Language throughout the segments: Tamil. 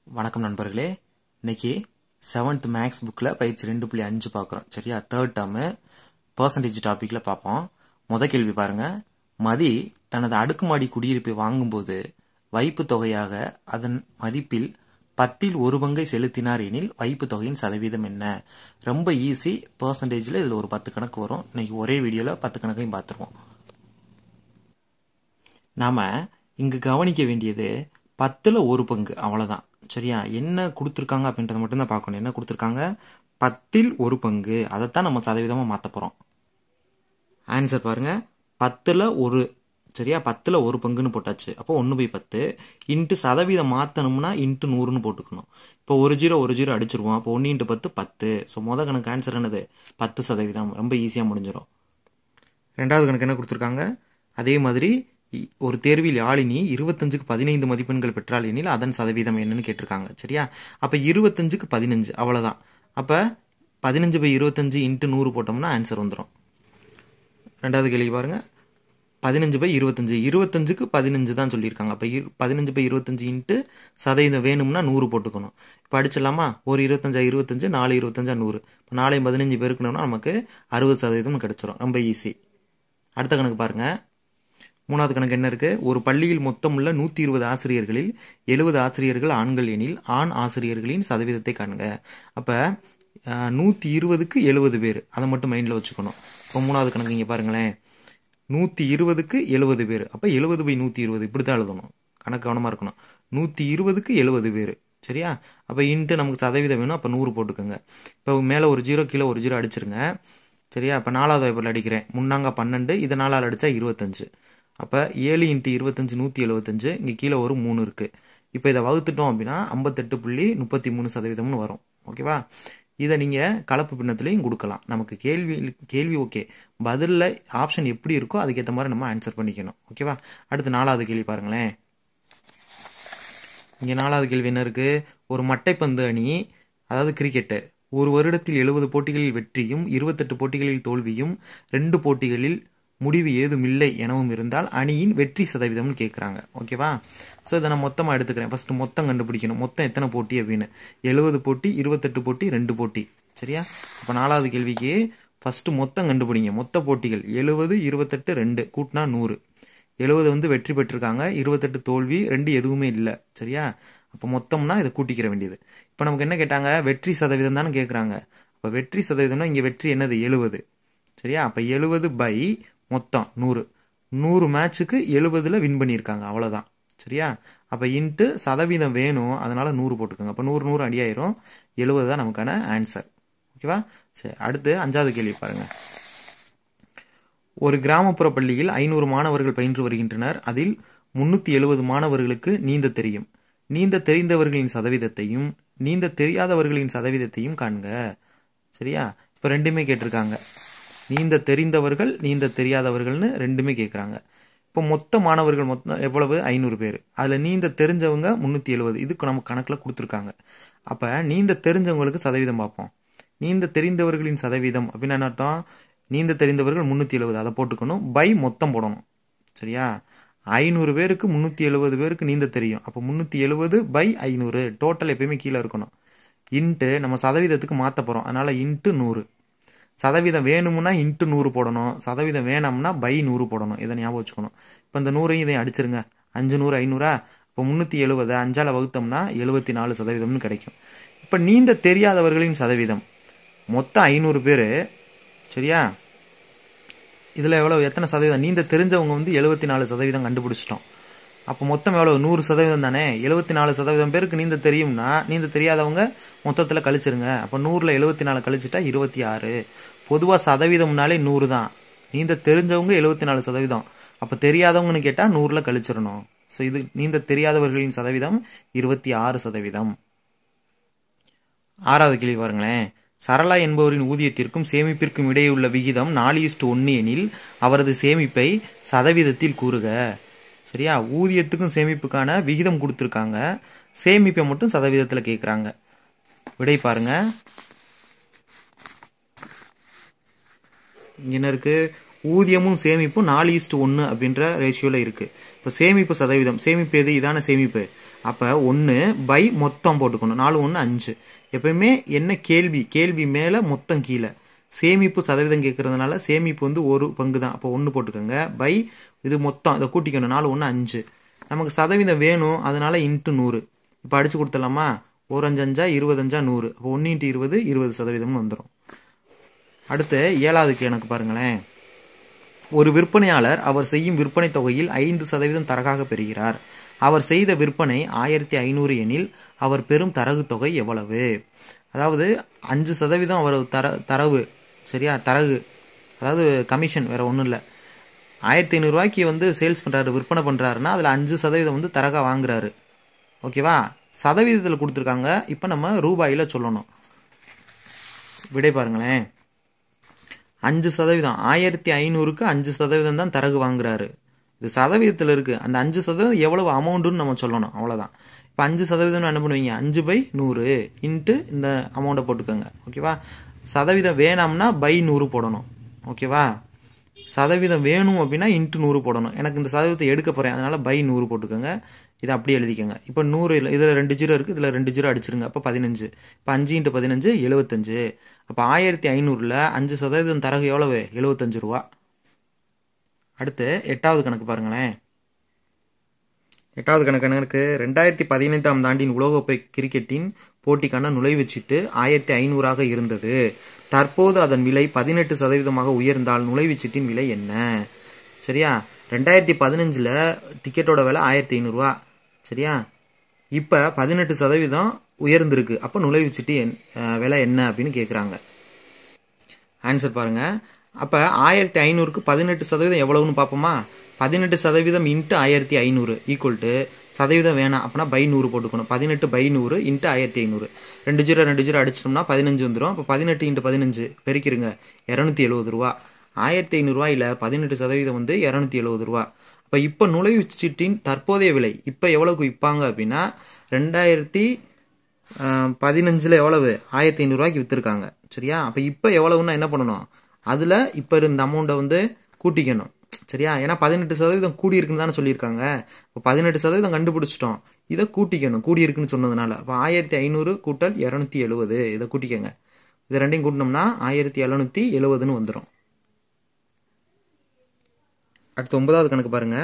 வணக்கம் நண்பர்களே. இன்னைக்கு 7th மேக்ஸ் புக்கில் பயிற்சி 2.5 பார்க்குறோம். சரியா, தேர்ட் டேர்மு பர்சன்டேஜ் டாப்பிக்கில் பார்ப்போம். கேள்வி பாருங்கள். மதி தனது அடுக்குமாடி குடியிருப்பை வாங்கும்போது வைப்பு தொகையாக அதன் மதிப்பில் 10ல் 1 பங்கை செலுத்தினார் எனில் வைப்பு தொகையின் சதவீதம் என்ன? ரொம்ப ஈஸி. பர்சன்டேஜில் இதில் ஒரு 10 கணக்கு வரும். இன்னைக்கு ஒரே வீடியோவில் 10 கணக்கையும் பார்த்துருவோம். நாம் இங்கே கவனிக்க வேண்டியது 10ல் 1 பங்கு, அவ்வளோதான். சரியா, என்ன கொடுத்துருக்காங்க அப்படின்றத மட்டும்தான் பார்க்கணும். என்ன கொடுத்துருக்காங்க? 10ல் 1 பங்கு. அதைத்தான் நம்ம சதவீதமாக மாற்ற போகிறோம். ஆன்சர் பாருங்கள், 10ல் 1. சரியா, 10ல் 1 பங்குன்னு போட்டாச்சு. அப்போ 1/10 இன்ட்டு சதவீதம் மாற்றணும்னா இன்ட்டு 100ன்னு போட்டுக்கணும். இப்போ 1 0 அடிச்சிருவோம். அப்போ 1 × 10 10. ஸோ மொதல் கணக்கு ஆன்சர் என்னது? 10%. ரொம்ப ஈஸியாக முடிஞ்சிடும். ரெண்டாவது கணக்கு என்ன கொடுத்துருக்காங்க? அதே மாதிரி ஒரு தேர்வில் யாழினி 25க்கு 15 மதிப்பெண்கள் பெற்றால் எனில் அதன் சதவீதம் என்னன்னு கேட்டிருக்காங்க. சரியா, அப்போ 25க்கு 15, அவ்வளோதான். அப்போ 15/25 இன்ட்டு 100 போட்டோம்னா ஆன்சர் வந்துடும். ரெண்டாவது கேள்வி பாருங்கள். 15/25, 25க்கு 15 தான் சொல்லியிருக்காங்க. அப்போ 15/25 இன்ட்டு சதவீதம் வேணும்னா 100 போட்டுக்கணும். இப்போ அடிச்சிடலாமா? ஒரு 25 25, 4 25 100. இப்போ 4 15 பெருக்கணும்னா நமக்கு 60% கிடச்சிரும். ரொம்ப ஈஸி. அடுத்த கணக்கு பாருங்கள். மூணாவது கணக்கு என்ன இருக்குது? ஒரு பள்ளியில் மொத்தம் உள்ள 120 ஆசிரியர்களில் 70 ஆசிரியர்கள் ஆண்கள் எனில் ஆண் ஆசிரியர்களின் சதவீதத்தை காண்க. அப்போ 120க்கு 70 பேர், அதை மட்டும் மைண்டில் வச்சுக்கணும். இப்போ மூணாவது கணக்கு இங்கே பாருங்களேன். 120க்கு 70 பேர், அப்போ 70/120 இப்படி தான் எழுதணும். கணக்கு கவனமாக இருக்கணும். 120க்கு 70 பேர். சரியா, அப்போ இன்ட்டு நமக்கு சதவீதம் வேணும். அப்போ 100 போட்டுக்கோங்க. இப்போ மேலே ஒரு 0 கீழே ஒரு 0 அடிச்சிருங்க. சரியா, இப்போ நாலாவது வாய்ப்பில் அடிக்கிறேன். முன்னாங்க 12, இதை 4ஆல் அடித்தா 25. அப்போ 7 × 25 175. இங்கே கீழே ஒரு 3 இருக்குது. இப்போ இதை வகுத்துட்டோம் அப்படின்னா 58.33% வரும். ஓகேவா? இதை நீங்கள் கலப்பு பின்னத்துலையும் கொடுக்கலாம். நமக்கு கேள்வி ஓகே, பதிலில் ஆப்ஷன் எப்படி இருக்கோ அதுக்கேற்ற மாதிரி நம்ம ஆன்சர் பண்ணிக்கணும். ஓகேவா? அடுத்து நாலாவது கேள்வி பாருங்களேன். இங்கே நாலாவது கேள்வி என்ன இருக்குது? ஒரு மட்டைப்பந்து அணி, அதாவது கிரிக்கெட்டு, ஒரு வருடத்தில் 70 போட்டிகளில் வெற்றியும் 28 போட்டிகளில் தோல்வியும் 2 போட்டிகளில் முடிவு ஏதும் இல்லை எனவும் இருந்தால் அணியின் வெற்றி சதவீதம்னு கேட்குறாங்க. ஓகேவா? ஸோ இதை நான் மொத்தமாக எடுத்துக்கிறேன். ஃபஸ்ட்டு மொத்தம் கண்டுபிடிக்கணும். மொத்தம் எத்தனை போட்டி அப்படின்னு. 70 போட்டி, 28 போட்டி, 2 போட்டி. சரியா, அப்போ நாலாவது கேள்விக்கு ஃபஸ்ட்டு மொத்தம் கண்டுபிடிங்க. மொத்த போட்டிகள் 70 28 2 கூட்டினா 100. 70 வெற்றி பெற்றிருக்காங்க, 28 தோல்வி, 2 எதுவுமே இல்லை. சரியா, அப்போ மொத்தம்னா இதை கூட்டிக்கிற வேண்டியது. இப்போ நமக்கு என்ன கேட்டாங்க? வெற்றி சதவீதம் தானே கேட்குறாங்க. அப்போ வெற்றி சதவீதம்னா இங்கே வெற்றி என்னது? 70. சரியா, அப்போ 70 மொத்தம் 100 மேட்சுக்கு 70ல் வின் பண்ணியிருக்காங்க, அவ்வளோதான். சரியா, அப்போ இன்ட்டு சதவீதம் வேணும், அதனால் 100 போட்டுக்கோங்க. அப்போ 100 அடியாயிரும். 70 தான் நமக்கான ஆன்சர். ஓகேவா? சரி, அடுத்து அஞ்சாவது கேள்வி பாருங்கள். ஒரு கிராமப்புற பள்ளியில் 500 மாணவர்கள் பயின்று வருகின்றனர். அதில் 370 மாணவர்களுக்கு நீந்த தெரியும். நீந்த தெரிந்தவர்களின் சதவீதத்தையும் நீந்த தெரியாதவர்களின் சதவீதத்தையும் காண்க. சரியா, இப்போ ரெண்டுமே கேட்டிருக்காங்க. நீந்த தெரிந்தவர்கள் நீந்த தெரியாதவர்கள்னு ரெண்டுமே கேட்குறாங்க. இப்போ மொத்த மாணவர்கள் மொத்தம் எவ்வளவு? 500 பேர். அதில் நீந்த தெரிஞ்சவங்க 370. இதுக்கு நம்ம கணக்கில் கொடுத்துருக்காங்க. அப்போ நீந்த தெரிஞ்சவங்களுக்கு சதவீதம் பார்ப்போம். நீந்த தெரிந்தவர்களின் சதவீதம் அப்படின்னு என்ன அர்த்தம்? நீந்த தெரிந்தவர்கள் 370, அதை போட்டுக்கணும். பை மொத்தம் போடணும். சரியா, 500 பேருக்கு 370 பேருக்கு நீந்த தெரியும். அப்போ 370/500 டோட்டல் எப்பயுமே கீழே இருக்கணும். இன்ட்டு நம்ம சதவீதத்துக்கு மாற்ற போகிறோம், அதனால் இன்ட்டு 100. சதவீதம் வேணும்னா இன்ட்டு 100 போடணும். சதவீதம் வேணாம்னா பை 100 போடணும். இதை ஞாபகம் வச்சுக்கணும். இப்போ இந்த 100ஐயும் இதையும் அடிச்சிருங்க. 5 100 500. இப்போ 370 5ஆல் வகுத்தோம்னா 74% கிடைக்கும். இப்போ நீந்த தெரியாதவர்களின் சதவீதம் மொத்தம் 500 பேர். சரியா, இதில் எவ்வளோ எத்தனை சதவீதம்? நீந்த தெரிஞ்சவங்க 74% கண்டுபிடிச்சிட்டோம். அப்போ மொத்தம் எவ்வளோ? 100% தானே. 74% பேருக்கு நீந்த தெரியும்னா நீந்த தெரியாதவங்க மொத்தத்தில் கழிச்சிருங்க. அப்போ 100ல் 74 கழிச்சிட்டா 26. பொதுவாக சதவீதம்னாலே 100 தான். நீந்த தெரிஞ்சவங்க 74%. அப்போ தெரியாதவங்கன்னு கேட்டால் 100ல் கழிச்சிடணும். ஸோ இது நீந்த தெரியாதவர்களின் சதவீதம் 26%. ஆறாவது கேள்வி பாருங்களேன். சரளா என்பவரின் ஊதியத்திற்கும் சேமிப்பிற்கும் இடையே உள்ள விகிதம் 4:1 எனில் அவரது சேமிப்பை சதவீதத்தில் கூறுக. சரியா, ஊதியத்துக்கும் சேமிப்புக்கான விகிதம் கொடுத்துருக்காங்க. சேமிப்பை மட்டும் சதவீதத்தில் கேட்குறாங்க. விடை பாருங்க. என்ன இருக்குது? ஊதியமும் சேமிப்பும் 4:1 அப்படின்ற ரேஷியோவில் இருக்குது. இப்போ சேமிப்பு சதவீதம், சேமிப்பு எது? இதான சேமிப்பு. அப்போ 1 பை மொத்தம் போட்டுக்கணும். 4 1 5. எப்பயுமே என்ன கேள்வி மேலே மொத்தம் கீழே. சேமிப்பு சதவீதம் கேட்குறதுனால சேமிப்பு வந்து 1 பங்கு தான். அப்போ 1 போட்டுக்கோங்க. பை இது மொத்தம் இதை கூட்டிக்கணும். 4 1 5. நமக்கு சதவீதம் வேணும், அதனால இன்ட்டு 100. இப்போ அடிச்சு கொடுத்துடலாமா? 1 5 5 25 100. அப்போ 1 × 20 20% வந்துடும். அடுத்து 7வது கணக்கு பாருங்களேன். ஒரு விற்பனையாளர் அவர் செய்யும் விற்பனை தொகையில் 5% தரகாக பெறுகிறார். அவர் செய்த விற்பனை 1500 எனில் அவர் பெறும் தரகு தொகை எவ்வளவு? அதாவது 5% அவர் தரவு, சரியா, தரகு, அதாவது கமிஷன், வேற ஒன்றும் இல்லை. 1500 ரூபாய்க்கு வந்து சேல்ஸ் பண்ணுறாரு, விற்பனை பண்ணுறாருன்னா அதில் 5% வந்து தரகா வாங்குறாரு. ஓகேவா? சதவீதத்தில் கொடுத்துருக்காங்க. இப்போ நம்ம ரூபாயில் சொல்லணும். விடை பாருங்களேன். 5%, 1500க்கு 5% தான் தரகு வாங்குறாரு. இது சதவீதத்தில் இருக்குது. அந்த 5% எவ்வளவு அமௌண்ட்டுன்னு நம்ம சொல்லணும், அவ்வளோதான். இப்போ 5% என்ன பண்ணுவீங்க? 5/100 இன்ட்டு இந்த அமௌண்ட்டை போட்டுக்கோங்க. ஓகேவா? சதவீதம் வேணாம்னா பை 100 போடணும். ஓகேவா? சதவீதம் வேணும் அப்படின்னா இன்ட்டு 100 போடணும். எனக்கு இந்த சதவீதத்தை எடுக்க போகிறேன், அதனால் பை 100 போட்டுக்கோங்க. இதை அப்படியே எழுதிக்கோங்க. இப்போ 100 இதில் 2 0 இருக்குது, இதில் 2 0 அடிச்சிருங்க. அப்போ 15. இப்போ 5 × 15 75. அப்போ 1500ல் 5% தரகு எவ்வளவு? 75 ரூபா. அடுத்து 8வது கணக்கு பாருங்களேன். 8வது கணக்கு என்ன இருக்கு? 2015ஆம் ஆண்டின் உலகக்கோப்பை கிரிக்கெட்டின் போட்டிக்கான நுழைவுச்சீட்டு 1500ஆக இருந்தது. தற்போது அதன் விலை 18% உயர்ந்தால் நுழைவுச்சீட்டின் விலை என்ன? சரியா? 2015ல் டிக்கெட்டோட விலை 1500 ரூபா. சரியா? இப்போ 18% உயர்ந்திருக்கு. அப்போ நுழைவுச்சீட்டு விலை என்ன அப்படின்னு கேட்குறாங்க. ஆன்சர் பாருங்க. அப்போ 1500க்கு 18% எவ்வளவுன்னு பார்ப்போமா? 18% இன்ட்டு 1500 ஈக்குவல் டு சதவீதம் வேணாம் அப்படின்னா பை 100 போட்டுக்கணும். 18/100 இன்ட்டு 1500. 2 0 2 0 அடிச்சிட்டோம்னா 15 வந்துடும். அப்போ 18 × 15 பெருக்கிருங்க. 270 ரூபா. 1500 ரூபாயில் 18% வந்து 270 ரூபா. அப்போ இப்போ நுழைவுச்சீட்டின் தற்போதைய விலை இப்போ எவ்வளவுக்கு விற்பாங்க அப்படின்னா 2015ல் எவ்வளவு? 1500 ரூபாய்க்கு விற்றுருக்காங்க. சரியா? அப்போ இப்போ எவ்வளவுன்னா என்ன பண்ணணும்? அதில் இப்போ இருந்த அமௌண்ட்டை வந்து கூட்டிக்கணும். சரியா? ஏன்னா 18% கூடியிருக்குன்னு தானே சொல்லியிருக்காங்க. இப்போ 18% கண்டுபிடிச்சிட்டோம். இதை கூட்டிக்கணும், கூடியிருக்குன்னு சொன்னதுனால. அப்போ 1500 கூட்டல் 270 இதை கூட்டிக்கங்க. இதை ரெண்டையும் கூட்டினோம்னா 1770ன்னு வந்துடும். அடுத்து 9வது கணக்கு பாருங்க.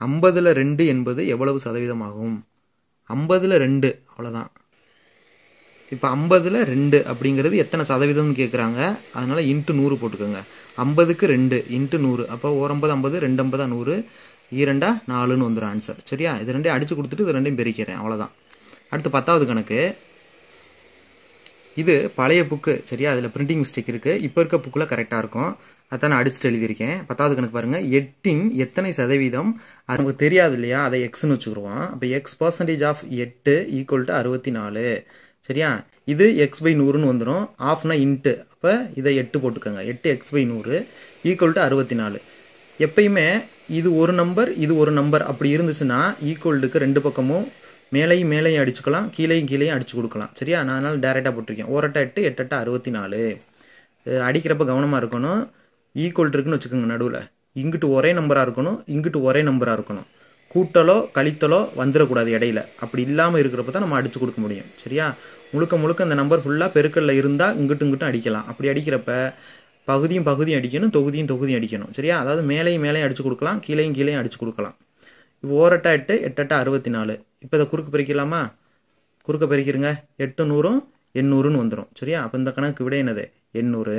50ல் 2 என்பது எவ்வளவு சதவீதம் ஆகும்? 50ல் 2 அவ்வளோதான். இப்போ 50ல் 2 அப்படிங்கிறது எத்தனை சதவீதம்னு கேட்குறாங்க. அதனால இன்ட்டு 100 போட்டுக்கோங்க. 50க்கு 2 இன்ட்டு 100. அப்போ 1 50 50 2 50 100 2 4ன்னு வந்துடும் ஆன்சர். சரியா? இது ரெண்டையும் அடிச்சு கொடுத்துட்டு இது ரெண்டையும் பெருக்கிறேன், அவ்வளோதான். அடுத்து 10வது கணக்கு. இது பழைய புக்கு. சரியா? அதில் பிரிண்டிங் மிஸ்டேக் இருக்குது. இப்போ இருக்க புக்கில் கரெக்டாக இருக்கும். அதான் நான் அடிச்சுட்டு எழுதியிருக்கேன். 10வது கணக்கு பாருங்கள். 8இன் எத்தனை சதவீதம்? அது நமக்கு தெரியாது இல்லையா? அதை எக்ஸ்ன்னு வச்சுக்கிடுவோம். அப்போ x% ஆஃப் 8 ஈக்குவல் டு 64. சரியா? இது x/100ன்னு வந்துடும். ஆஃப்னா இன்ட்டு. அப்போ இதை 8 போட்டுக்கோங்க. 8 x/100 ஈக்குவல் டு 64. எப்பயுமே இது ஒரு நம்பர், இது ஒரு நம்பர் அப்படி இருந்துச்சுன்னா ஈக்குவல்டுக்கு ரெண்டு பக்கமும் மேலையும் அடிச்சுக்கலாம், கீழையும் அடிச்சு கொடுக்கலாம். சரியா? நான் அதனால் டேரெக்டாக போட்டிருக்கேன். 1 8 8 8 8 64. அடிக்கிறப்ப கவனமாக இருக்கணும். ஈக்குவல் இருக்குன்னு வச்சுக்கோங்க. நடுவில் இங்கிட்டு ஒரே நம்பராக இருக்கணும், இங்கிட்டு ஒரே நம்பராக இருக்கணும். கூட்டலோ கழித்தலோ வந்துடக்கூடாது இடையில. அப்படி இல்லாமல் இருக்கிறப்ப தான் நம்ம அடிச்சு கொடுக்க முடியும். சரியா? முழுக்க அந்த நம்பர் ஃபுல்லாக பெருக்கல்ல இருந்தால் இங்கிட்டும் அடிக்கலாம். அப்படி அடிக்கிறப்ப பகுதியும் அடிக்கணும், தொகுதியும் அடிக்கணும். சரியா? அதாவது மேலையும் அடிச்சு கொடுக்கலாம், கீழையும் அடிச்சு கொடுக்கலாம். இப்போ 1 8 8 8 64. இப்போ இதை குறுக்கு பெருக்கலாமா? குறுக்க பெருக்கிருங்க. 8 100 800ன்னு வந்துடும். சரியா? அப்போ இந்த கணக்கு விட என்னது? 800.